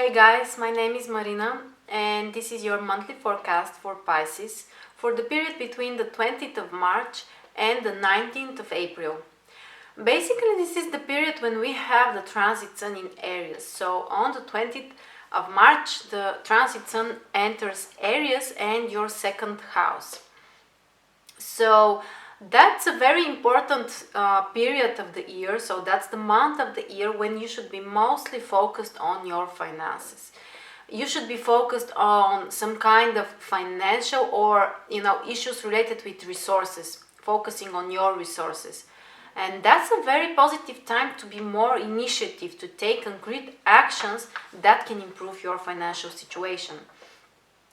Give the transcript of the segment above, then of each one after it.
Hey guys, my name is Marina and this is your monthly forecast for Pisces for the period between the 20th of March and the 19th of April. Basically, this is the period when we have the transit sun in Aries. So on the 20th of March, the transit sun enters Aries and your second house. So that's a very important period of the year. So that's the month of the year when you should be mostly focused on your finances. You should be focused on some kind of financial or issues related with resources, focusing on your resources. And that's a very positive time to be more initiative, to take concrete actions that can improve your financial situation.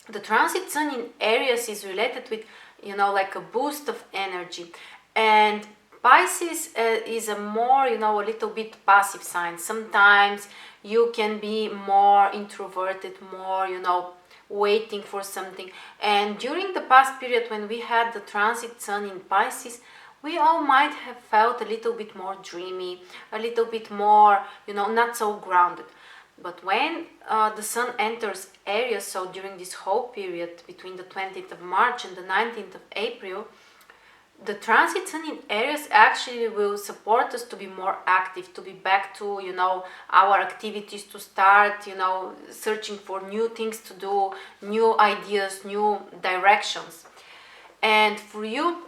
The transit sun in Aries is related with like a boost of energy, and Pisces is a more a little bit passive sign. Sometimes you can be more introverted, more waiting for something. And during the past period when we had the transit sun in Pisces, we all might have felt a little bit more dreamy, a little bit more not so grounded. But when the sun enters Aries, so during this whole period between the 20th of March and the 19th of April, the transit sun in Aries actually will support us to be more active, to be back to our activities, to start searching for new things to do, new ideas, new directions. And for you,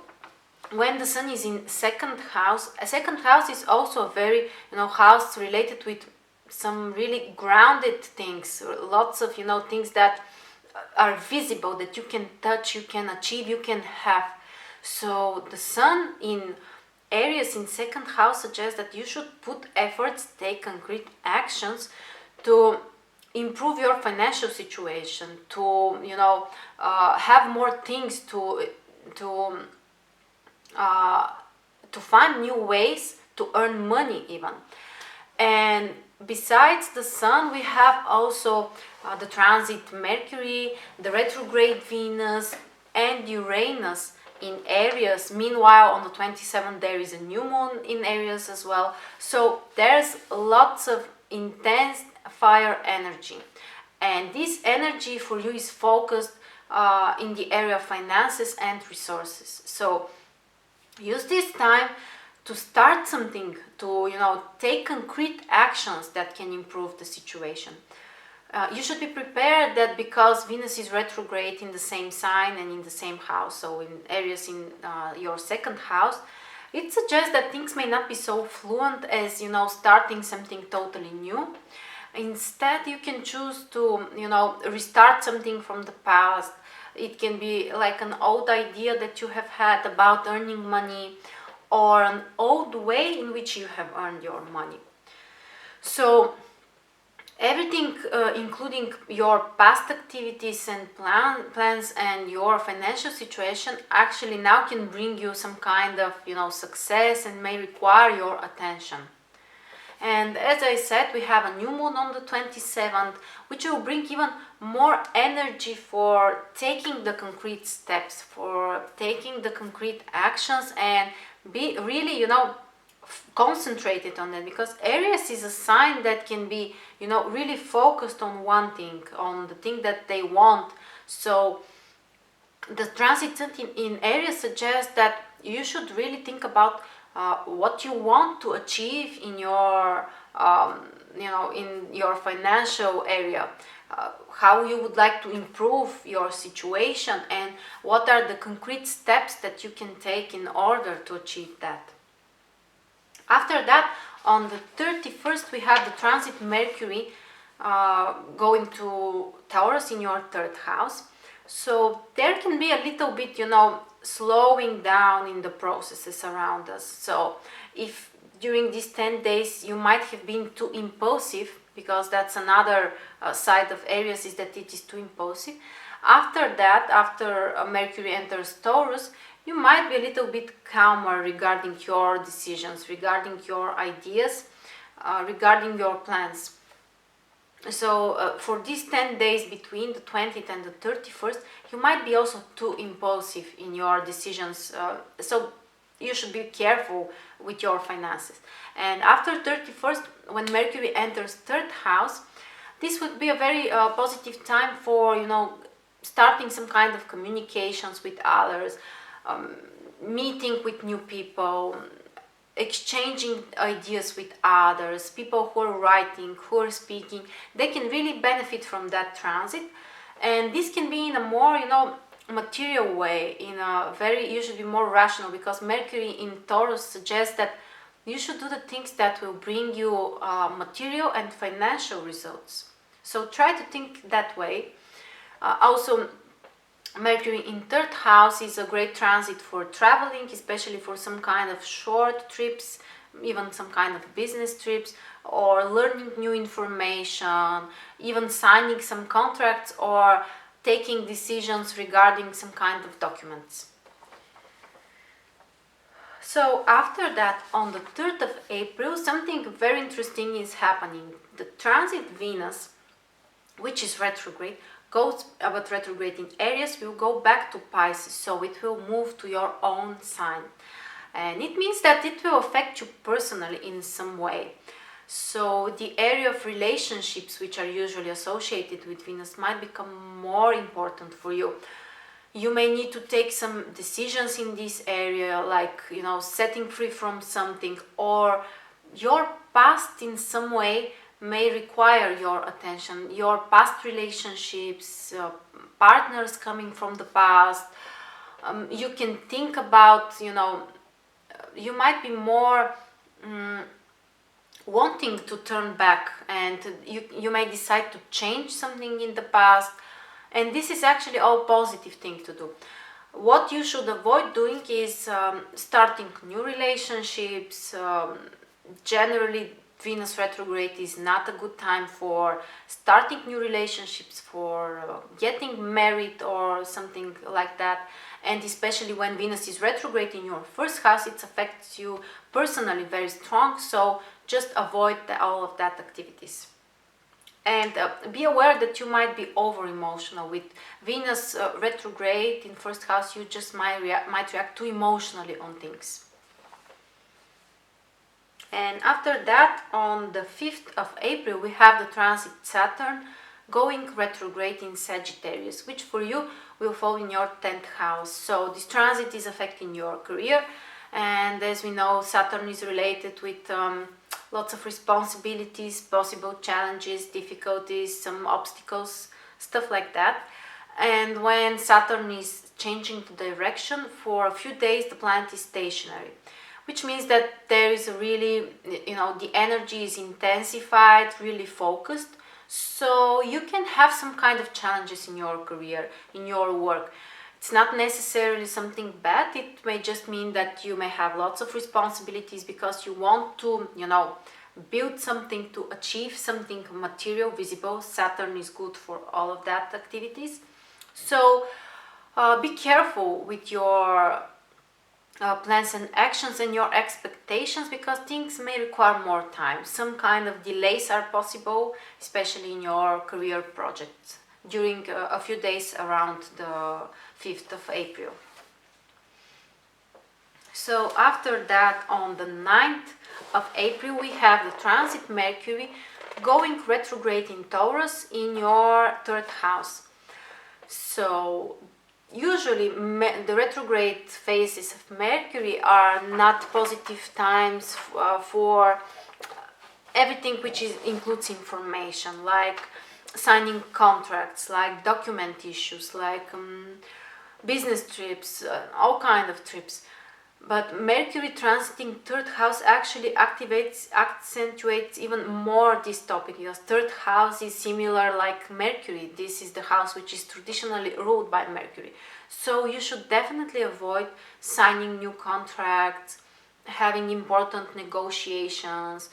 when the sun is in second house, a second house is also a very house related with some really grounded things, lots of things that are visible, that you can touch, you can achieve, you can have. So the sun in Aries in second house suggests that you should put efforts, take concrete actions to improve your financial situation, to have more things, to find new ways to earn money even. And besides the sun, we have also the transit Mercury, the retrograde Venus, and Uranus in Aries. Meanwhile, on the 27th, there is a new moon in Aries as well. So there's lots of intense fire energy. And this energy for you is focused in the area of finances and resources. So use this time to start something, to take concrete actions that can improve the situation. You should be prepared that because Venus is retrograde in the same sign and in the same house, so in Aries in your second house, it suggests that things may not be so fluent as starting something totally new. Instead, you can choose to restart something from the past. It can be like an old idea that you have had about earning money, or an old way in which you have earned your money. So everything, including your past activities and plans and your financial situation, actually now can bring you some kind of success and may require your attention. And as I said, we have a new moon on the 27th, which will bring even more energy for taking the concrete steps, for taking the concrete actions, and be really concentrated on that, because Aries is a sign that can be really focused on one thing, on the thing that they want. So the transit in Aries suggests that you should really think about what you want to achieve in your in your financial area, how you would like to improve your situation, and what are the concrete steps that you can take in order to achieve that. After that, on the 31st, we have the transit Mercury going to Taurus in your third house. So there can be a little bit slowing down in the processes around us. So if during these 10 days you might have been too impulsive, because that's another side of Aries, is that it is too impulsive. After that, after Mercury enters Taurus, you might be a little bit calmer regarding your decisions, regarding your ideas, regarding your plans. So for these 10 days between the 20th and the 31st, you might be also too impulsive in your decisions. So you should be careful with your finances. And after 31st, when Mercury enters third house, this would be a very positive time for, starting some kind of communications with others, meeting with new people, exchanging ideas with others, people who are writing, who are speaking. They can really benefit from that transit, and this can be in a more, material way, in a very usually more rational, because Mercury in Taurus suggests that you should do the things that will bring you material and financial results. So try to think that way. Also, Mercury in third house is a great transit for traveling, especially for some kind of short trips, even some kind of business trips, or learning new information, even signing some contracts or taking decisions regarding some kind of documents. So after that, on the 3rd of April, something very interesting is happening. The transit Venus, which is retrograde, goes about retrograde in Aries, will go back to Pisces, so it will move to your own sign. And it means that it will affect you personally in some way. So the area of relationships, which are usually associated with Venus, might become more important for you. You may need to take some decisions in this area, like, setting free from something, or your past in some way may require your attention. Your past relationships, partners coming from the past. You can think about, you might be more wanting to turn back, and you may decide to change something in the past. And this is actually all positive thing to do. What you should avoid doing is starting new relationships. Generally, Venus retrograde is not a good time for starting new relationships, for getting married or something like that. And especially when Venus is retrograde in your first house, it affects you personally very strong. So just avoid all of that activities. And be aware that you might be over emotional with Venus retrograde in first house. You just might react too emotionally on things. And after that, on the 5th of April, we have the transit Saturn going retrograde in Sagittarius, which for you will fall in your 10th house. So this transit is affecting your career, and as we know, Saturn is related with lots of responsibilities, possible challenges, difficulties, some obstacles, stuff like that. And when Saturn is changing the direction, for a few days the planet is stationary, which means that there is a really, the energy is intensified, really focused. So you can have some kind of challenges in your career, in your work. It's not necessarily something bad. It may just mean that you may have lots of responsibilities because you want to, build something, to achieve something material, visible. Saturn is good for all of that activities. So be careful with your plans and actions and your expectations, because things may require more time. Some kind of delays are possible, especially in your career projects during a few days around the 5th of April. So after that, on the 9th of April, we have the transit Mercury going retrograde in Taurus in your 3rd house. So usually the retrograde phases of Mercury are not positive times for everything which includes information, like signing contracts, like document issues, like business trips, all kind of trips. But Mercury transiting 3rd house actually accentuates even more this topic, because 3rd house is similar like Mercury. This is the house which is traditionally ruled by Mercury. So you should definitely avoid signing new contracts, having important negotiations.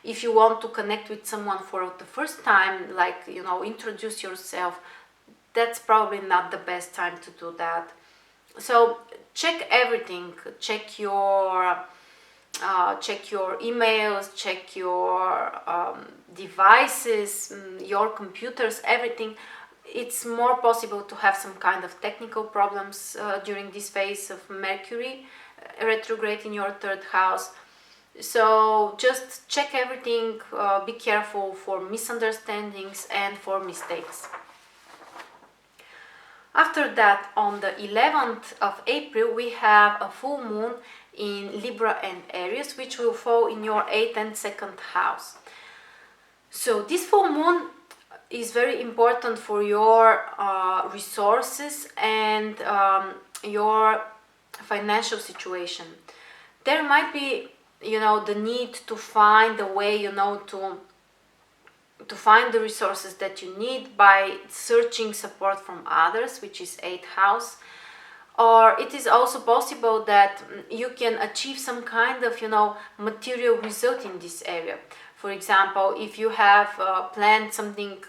If you want to connect with someone for the first time, like, introduce yourself, that's probably not the best time to do that. So check everything. Check your emails, check your devices, your computers, everything. It's more possible to have some kind of technical problems during this phase of Mercury retrograde in your 3rd house. So just check everything, be careful for misunderstandings and for mistakes. After that, on the 11th of April, we have a full moon in Libra and Aries, which will fall in your 8th and 2nd house. So this full moon is very important for your resources and your financial situation. There might be, the need to find a way, to find the resources that you need by searching support from others, which is 8th house. Or it is also possible that you can achieve some kind of, material result in this area. For example, if you have planned something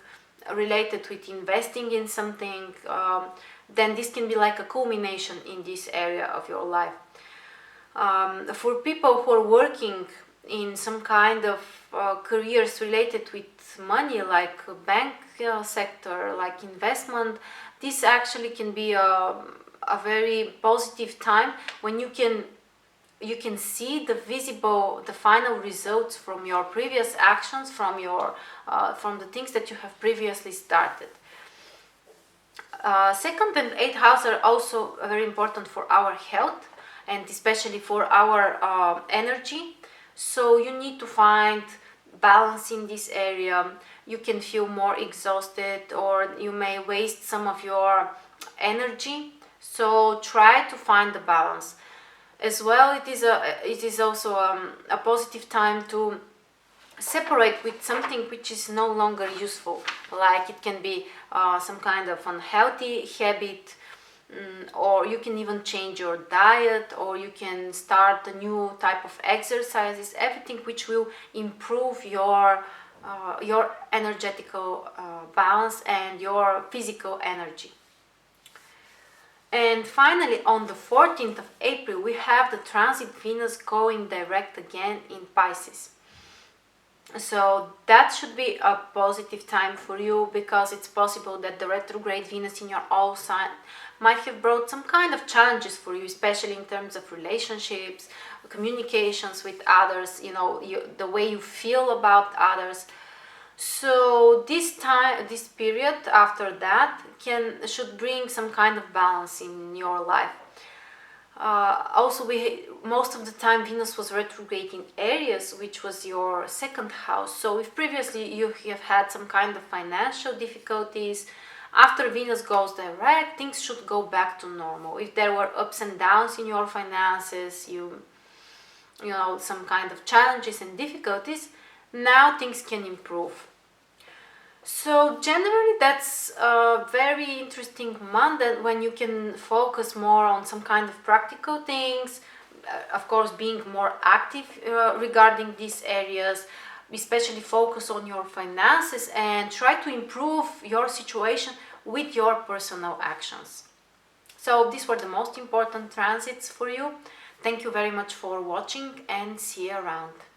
related with investing in something, then this can be like a culmination in this area of your life. For people who are working in some kind of careers related with money, like bank sector, like investment, this actually can be a very positive time when you can see the final results from your previous actions, from the things that you have previously started. Second and eighth house are also very important for our health and especially for our energy. So you need to find balance in this area. You can feel more exhausted, or you may waste some of your energy. So try to find the balance. As well, it is also a positive time to separate with something which is no longer useful. Like it can be some kind of unhealthy habit, or you can even change your diet, or you can start a new type of exercises, everything which will improve your energetical balance and your physical energy. And finally, on the 14th of April, we have the transit Venus going direct again in Pisces. So that should be a positive time for you, because it's possible that the retrograde Venus in your own sign might have brought some kind of challenges for you, especially in terms of relationships, communications with others, the way you feel about others. So this period after that should bring some kind of balance in your life. Also, most of the time Venus was retrograde in Aries, which was your second house. So if previously you have had some kind of financial difficulties, after Venus goes direct, things should go back to normal. If there were ups and downs in your finances, some kind of challenges and difficulties, now things can improve. So generally that's a very interesting month, that when you can focus more on some kind of practical things, of course being more active regarding these areas, especially focus on your finances and try to improve your situation with your personal actions. So these were the most important transits for you. Thank you very much for watching, and see you around.